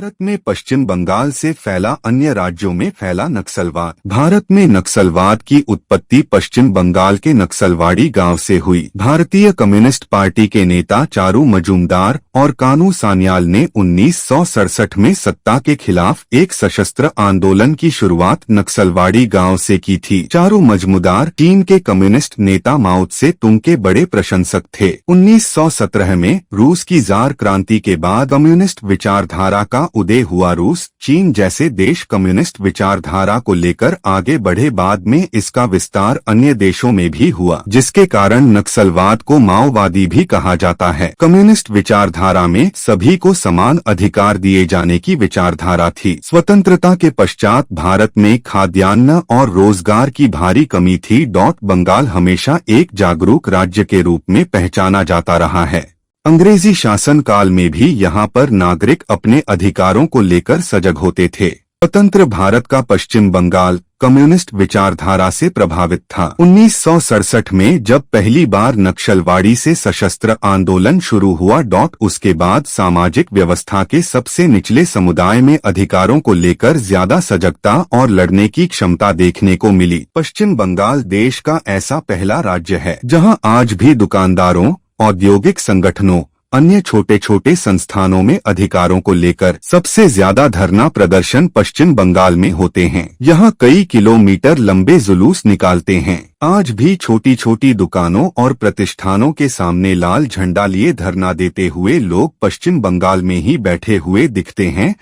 भारत में पश्चिम बंगाल से फैला, अन्य राज्यों में फैला नक्सलवाद। भारत में नक्सलवाद की उत्पत्ति पश्चिम बंगाल के नक्सलवाड़ी गांव से हुई। भारतीय कम्युनिस्ट पार्टी के नेता चारू मजूमदार और कानू सान्याल ने 1967 में सत्ता के खिलाफ एक सशस्त्र आंदोलन की शुरुआत नक्सलवाड़ी गांव से की थी। चारू मजूमदार चीन के कम्युनिस्ट नेता माओ त्से तुंग के बड़े प्रशंसक थे। 1917 में रूस की जार क्रांति के बाद कम्युनिस्ट विचारधारा का उदय हुआ। रूस, चीन जैसे देश कम्युनिस्ट विचारधारा को लेकर आगे बढ़े। बाद में इसका विस्तार अन्य देशों में भी हुआ, जिसके कारण नक्सलवाद को माओवादी भी कहा जाता है। कम्युनिस्ट विचारधारा में सभी को समान अधिकार दिए जाने की विचारधारा थी। स्वतंत्रता के पश्चात भारत में खाद्यान्न और रोजगार की भारी कमी थी। बंगाल हमेशा एक जागरूक राज्य के रूप में पहचाना जाता रहा है। अंग्रेजी शासन काल में भी यहाँ पर नागरिक अपने अधिकारों को लेकर सजग होते थे। स्वतंत्र भारत का पश्चिम बंगाल कम्युनिस्ट विचारधारा से प्रभावित था। 1967 में जब पहली बार नक्सलवाड़ी से सशस्त्र आंदोलन शुरू हुआ, उसके बाद सामाजिक व्यवस्था के सबसे निचले समुदाय में अधिकारों को लेकर ज्यादा सजगता और लड़ने की क्षमता देखने को मिली। पश्चिम बंगाल देश का ऐसा पहला राज्य है जहां आज भी दुकानदारों, औद्योगिक संगठनों, अन्य छोटे छोटे संस्थानों में अधिकारों को लेकर सबसे ज्यादा धरना प्रदर्शन पश्चिम बंगाल में होते हैं। यहाँ कई किलोमीटर लंबे जुलूस निकालते हैं। आज भी छोटी छोटी दुकानों और प्रतिष्ठानों के सामने लाल झंडा लिए धरना देते हुए लोग पश्चिम बंगाल में ही बैठे हुए दिखते हैं।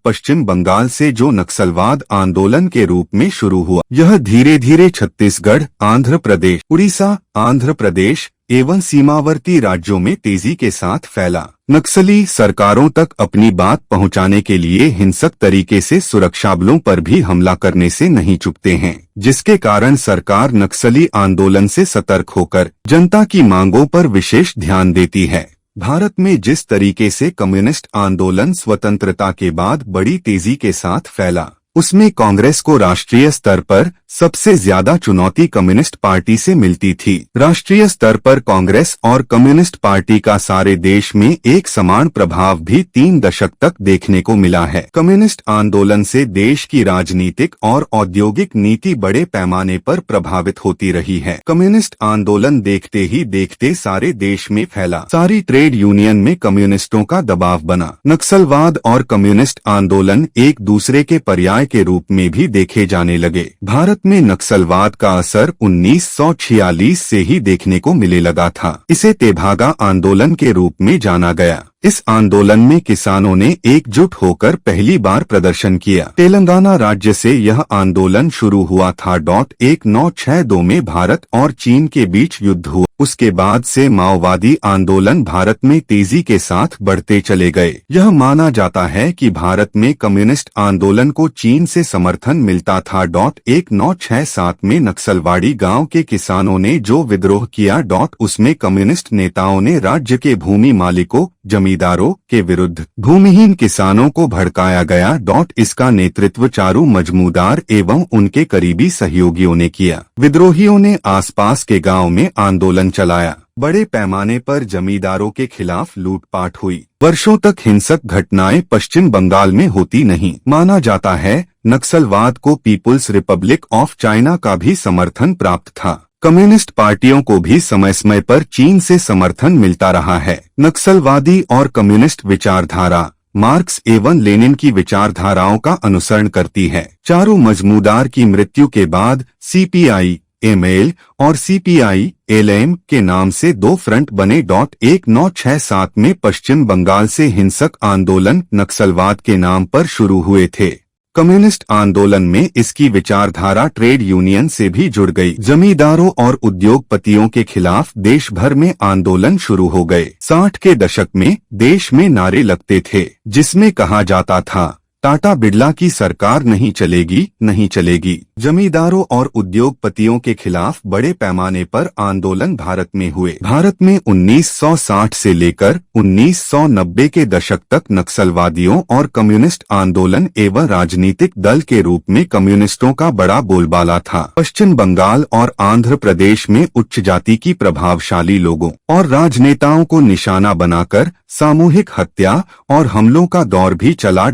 पश्चिम बंगाल से जो नक्सलवाद आंदोलन के रूप में शुरू हुआ, यह धीरे धीरे छत्तीसगढ़, आंध्र प्रदेश, उड़ीसा, आंध्र प्रदेश एवं सीमावर्ती राज्यों में तेजी के साथ फैला। नक्सली सरकारों तक अपनी बात पहुंचाने के लिए हिंसक तरीके से सुरक्षा बलों पर भी हमला करने से नहीं चूकते हैं, जिसके कारण सरकार नक्सली आंदोलन से सतर्क होकर जनता की मांगों पर विशेष ध्यान देती है। भारत में जिस तरीके से कम्युनिस्ट आंदोलन स्वतंत्रता के बाद बड़ी तेजी के साथ फैला, उसमें कांग्रेस को राष्ट्रीय स्तर पर सबसे ज्यादा चुनौती कम्युनिस्ट पार्टी से मिलती थी। राष्ट्रीय स्तर पर कांग्रेस और कम्युनिस्ट पार्टी का सारे देश में एक समान प्रभाव भी 3 दशक तक देखने को मिला है। कम्युनिस्ट आंदोलन से देश की राजनीतिक और औद्योगिक नीति बड़े पैमाने पर प्रभावित होती रही है। कम्युनिस्ट आंदोलन देखते ही देखते सारे देश में फैला। सारी ट्रेड यूनियन में कम्युनिस्टों का दबाव बना। नक्सलवाद और कम्युनिस्ट आंदोलन एक दूसरे के पर्याय के रूप में भी देखे जाने लगे। भारत में नक्सलवाद का असर 1946 से ही देखने को मिलने लगा था। इसे तेभागा आंदोलन के रूप में जाना गया। इस आंदोलन में किसानों ने एकजुट होकर पहली बार प्रदर्शन किया। तेलंगाना राज्य से यह आंदोलन शुरू हुआ था। 1962 में भारत और चीन के बीच युद्ध हुआ। उसके बाद से माओवादी आंदोलन भारत में तेजी के साथ बढ़ते चले गए। यह माना जाता है कि भारत में कम्युनिस्ट आंदोलन को चीन से समर्थन मिलता था। 1967 में नक्सलवाड़ी गांव के किसानों ने जो विद्रोह किया, उसमें कम्युनिस्ट नेताओं ने राज्य के भूमि मालिकों, जमींदारों के विरुद्ध भूमिहीन किसानों को भड़काया गया। इसका नेतृत्व चारू मजूमदार एवं उनके करीबी सहयोगियों ने किया। विद्रोहियों ने आसपास के गांव में आंदोलन चलाया। बड़े पैमाने पर जमींदारों के खिलाफ लूटपाट हुई। वर्षों तक हिंसक घटनाएं पश्चिम बंगाल में होती नहीं। माना जाता है नक्सलवाद को पीपुल्स रिपब्लिक ऑफ चाइना का भी समर्थन प्राप्त था। कम्युनिस्ट पार्टियों को भी समय समय पर चीन से समर्थन मिलता रहा है। नक्सलवादी और कम्युनिस्ट विचारधारा मार्क्स एवं लेनिन की विचारधाराओं का अनुसरण करती है। चारू मजूमदार की मृत्यु के बाद सीपीआई एमएल और सीपीआई एलएम के नाम से 2 फ्रंट बने। 1967 में पश्चिम बंगाल से हिंसक आंदोलन नक्सलवाद के नाम पर शुरू हुए थे। कम्युनिस्ट आंदोलन में इसकी विचारधारा ट्रेड यूनियन से भी जुड़ गई। जमींदारों और उद्योगपतियों के खिलाफ देश भर में आंदोलन शुरू हो गए। 60 के दशक में देश में नारे लगते थे, जिसमें कहा जाता था टाटा बिरला की सरकार नहीं चलेगी, नहीं चलेगी। जमींदारों और उद्योगपतियों के खिलाफ बड़े पैमाने पर आंदोलन भारत में हुए। भारत में 1960 से लेकर 1990 के दशक तक नक्सलवादियों और कम्युनिस्ट आंदोलन एवं राजनीतिक दल के रूप में कम्युनिस्टों का बड़ा बोलबाला था। पश्चिम बंगाल और आंध्र प्रदेश में उच्च जाति की प्रभावशाली लोगों और राजनेताओं को निशाना बनाकर सामूहिक हत्या और हमलों का दौर भी चला।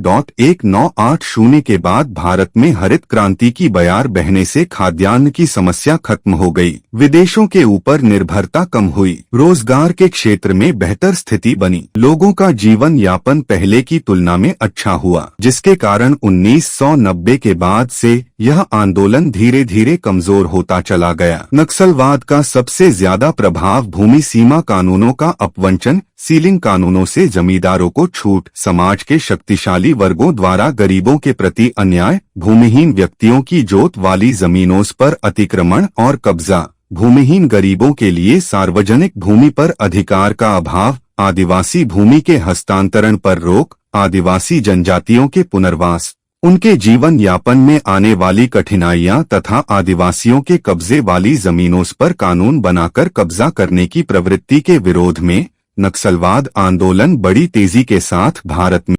1980 के बाद भारत में हरित क्रांति की बयार बहने से खाद्यान्न की समस्या खत्म हो गई, विदेशों के ऊपर निर्भरता कम हुई, रोजगार के क्षेत्र में बेहतर स्थिति बनी, लोगों का जीवन यापन पहले की तुलना में अच्छा हुआ, जिसके कारण 1990 के बाद से यह आंदोलन धीरे धीरे कमजोर होता चला गया। नक्सलवाद का सबसे ज्यादा प्रभाव भूमि सीमा कानूनों का अपवंचन, सीलिंग कानूनों से जमींदारों को छूट, समाज के शक्तिशाली वर्गों द्वारा गरीबों के प्रति अन्याय, भूमिहीन व्यक्तियों की जोत वाली जमीनों पर अतिक्रमण और कब्जा, भूमिहीन गरीबों के लिए सार्वजनिक भूमि पर अधिकार का अभाव, आदिवासी भूमि के हस्तांतरण पर रोक, आदिवासी जनजातियों के पुनर्वास, उनके जीवन यापन में आने वाली कठिनाइयां तथा आदिवासियों के कब्जे वाली जमीनों पर कानून बनाकर कब्जा करने की प्रवृत्ति के विरोध में नक्सलवाद आंदोलन बड़ी तेजी के साथ भारत में